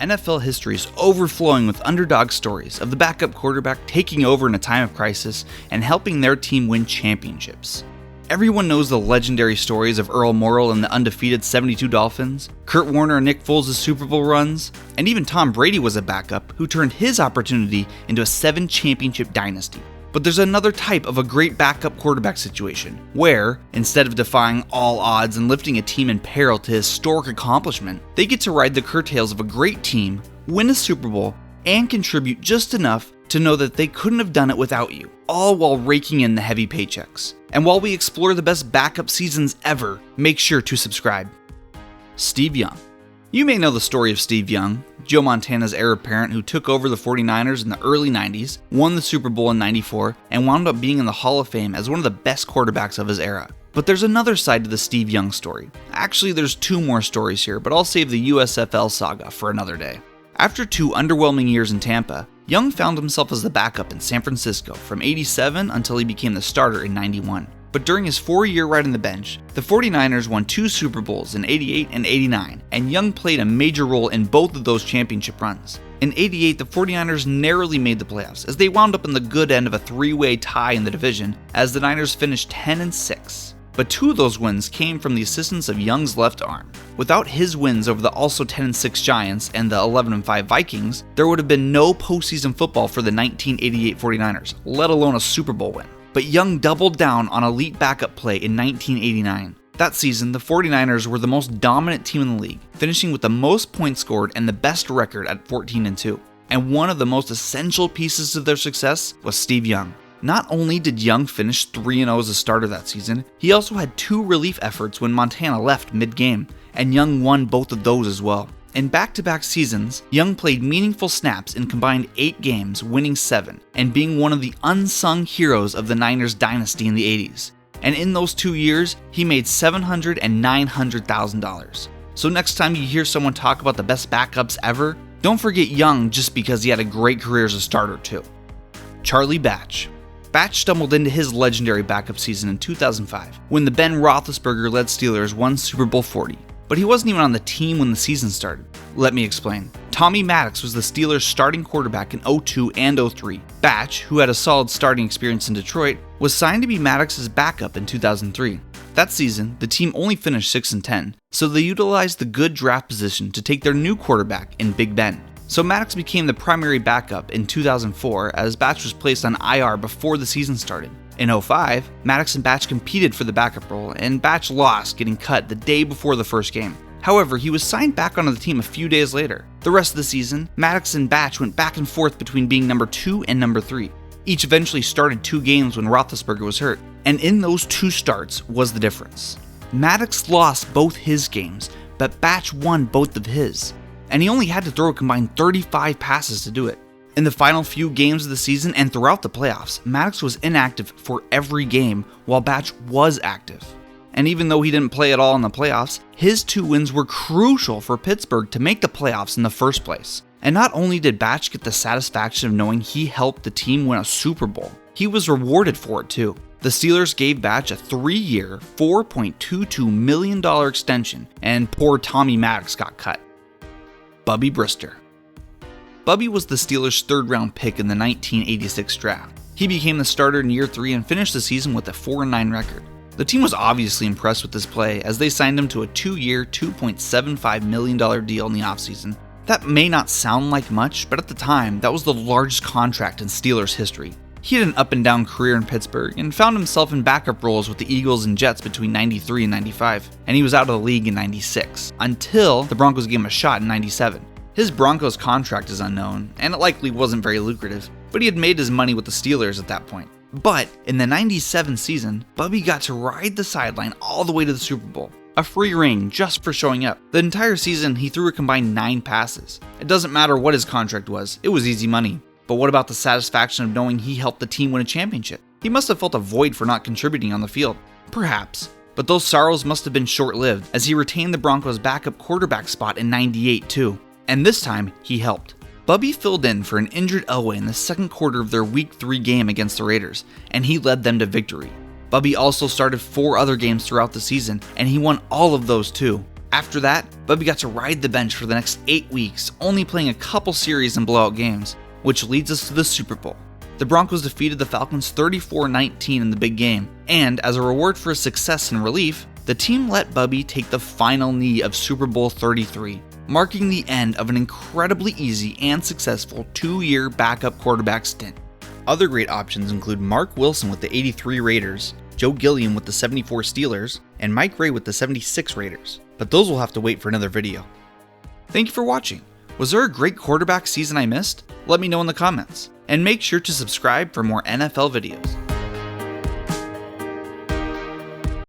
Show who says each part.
Speaker 1: NFL history is overflowing with underdog stories of the backup quarterback taking over in a time of crisis and helping their team win championships. Everyone knows the legendary stories of Earl Morrall and the undefeated 72 Dolphins, Kurt Warner and Nick Foles' Super Bowl runs, and even Tom Brady was a backup who turned his opportunity into a 7-championship dynasty. But there's another type of a great backup quarterback situation, where, instead of defying all odds and lifting a team in peril to historic accomplishment, they get to ride the curtails of a great team, win a Super Bowl, and contribute just enough to know that they couldn't have done it without you, all while raking in the heavy paychecks. And while we explore the best backup seasons ever, make sure to subscribe. Steve Young. You may know the story of Steve Young, Joe Montana's heir apparent who took over the 49ers in the early 90s, won the Super Bowl in 94, and wound up being in the Hall of Fame as one of the best quarterbacks of his era. But there's another side to the Steve Young story. Actually, there's 2 more stories here, but I'll save the USFL saga for another day. After 2 underwhelming years in Tampa, Young found himself as the backup in San Francisco from 87 until he became the starter in 91. But during his 4-year ride on the bench, the 49ers won 2 Super Bowls in 88 and 89, and Young played a major role in both of those championship runs. In 88, the 49ers narrowly made the playoffs as they wound up in the good end of a 3-way tie in the division as the Niners finished 10-6. But 2 of those wins came from the assistance of Young's left arm. Without his wins over the also 10-6 Giants and the 11-5 Vikings, there would have been no postseason football for the 1988 49ers, let alone a Super Bowl win. But Young doubled down on elite backup play in 1989. That season, the 49ers were the most dominant team in the league, finishing with the most points scored and the best record at 14-2. And one of the most essential pieces of their success was Steve Young. Not only did Young finish 3-0 as a starter that season, he also had 2 relief efforts when Montana left mid-game, and Young won both of those as well. In back-to-back seasons, Young played meaningful snaps in combined 8 games, winning 7, and being one of the unsung heroes of the Niners dynasty in the 80s. And in those 2 years, he made $700,000 and $900,000. So next time you hear someone talk about the best backups ever, don't forget Young just because he had a great career as a starter too. Charlie Batch. Batch stumbled into his legendary backup season in 2005, when the Ben Roethlisberger-led Steelers won Super Bowl 40. But he wasn't even on the team when the season started. Let me explain. Tommy Maddox was the Steelers' starting quarterback in 02 and 03. Batch, who had a solid starting experience in Detroit, was signed to be Maddox's backup in 2003. That season, the team only finished 6-10, so they utilized the good draft position to take their new quarterback in Big Ben. So Maddox became the primary backup in 2004 as Batch was placed on IR before the season started. In 05, Maddox and Batch competed for the backup role, and Batch lost, getting cut the day before the first game. However, he was signed back onto the team a few days later. The rest of the season, Maddox and Batch went back and forth between being number 2 and number 3. Each eventually started 2 games when Roethlisberger was hurt, and in those 2 starts was the difference. Maddox lost both his games, but Batch won both of his, and he only had to throw a combined 35 passes to do it. In the final few games of the season and throughout the playoffs, Maddox was inactive for every game while Batch was active. And even though he didn't play at all in the playoffs, his 2 wins were crucial for Pittsburgh to make the playoffs in the first place. And not only did Batch get the satisfaction of knowing he helped the team win a Super Bowl, he was rewarded for it too. The Steelers gave Batch a 3-year, $4.22 million extension, and poor Tommy Maddox got cut. Bubby Brister. Bubby was the Steelers' 3rd-round pick in the 1986 draft. He became the starter in year 3 and finished the season with a 4-9 record. The team was obviously impressed with his play as they signed him to a 2-year, $2.75 million deal in the offseason. That may not sound like much, but at the time, that was the largest contract in Steelers history. He had an up-and-down career in Pittsburgh and found himself in backup roles with the Eagles and Jets between 93 and 95, and he was out of the league in 96, until the Broncos gave him a shot in 97. His Broncos contract is unknown, and it likely wasn't very lucrative, but he had made his money with the Steelers at that point. But in the 97 season, Bubby got to ride the sideline all the way to the Super Bowl. A free ring just for showing up. The entire season, he threw a combined 9 passes. It doesn't matter what his contract was, it was easy money. But what about the satisfaction of knowing he helped the team win a championship? He must have felt a void for not contributing on the field. Perhaps. But those sorrows must have been short-lived, as he retained the Broncos' backup quarterback spot in 98 too. And this time, he helped. Bubby filled in for an injured Elway in the second quarter of their Week 3 game against the Raiders, and he led them to victory. Bubby also started 4 other games throughout the season, and he won all of those too. After that, Bubby got to ride the bench for the next 8 weeks, only playing a couple series and blowout games, which leads us to the Super Bowl. The Broncos defeated the Falcons 34-19 in the big game, and as a reward for his success and relief, the team let Bubby take the final knee of Super Bowl 33, marking the end of an incredibly easy and successful 2-year backup quarterback stint. Other great options include Mark Wilson with the 83 Raiders, Joe Gilliam with the 74 Steelers, and Mike Ray with the 76 Raiders, but those will have to wait for another video. Thank you for watching. Was there a great quarterback season I missed? Let me know in the comments, and make sure to subscribe for more NFL videos.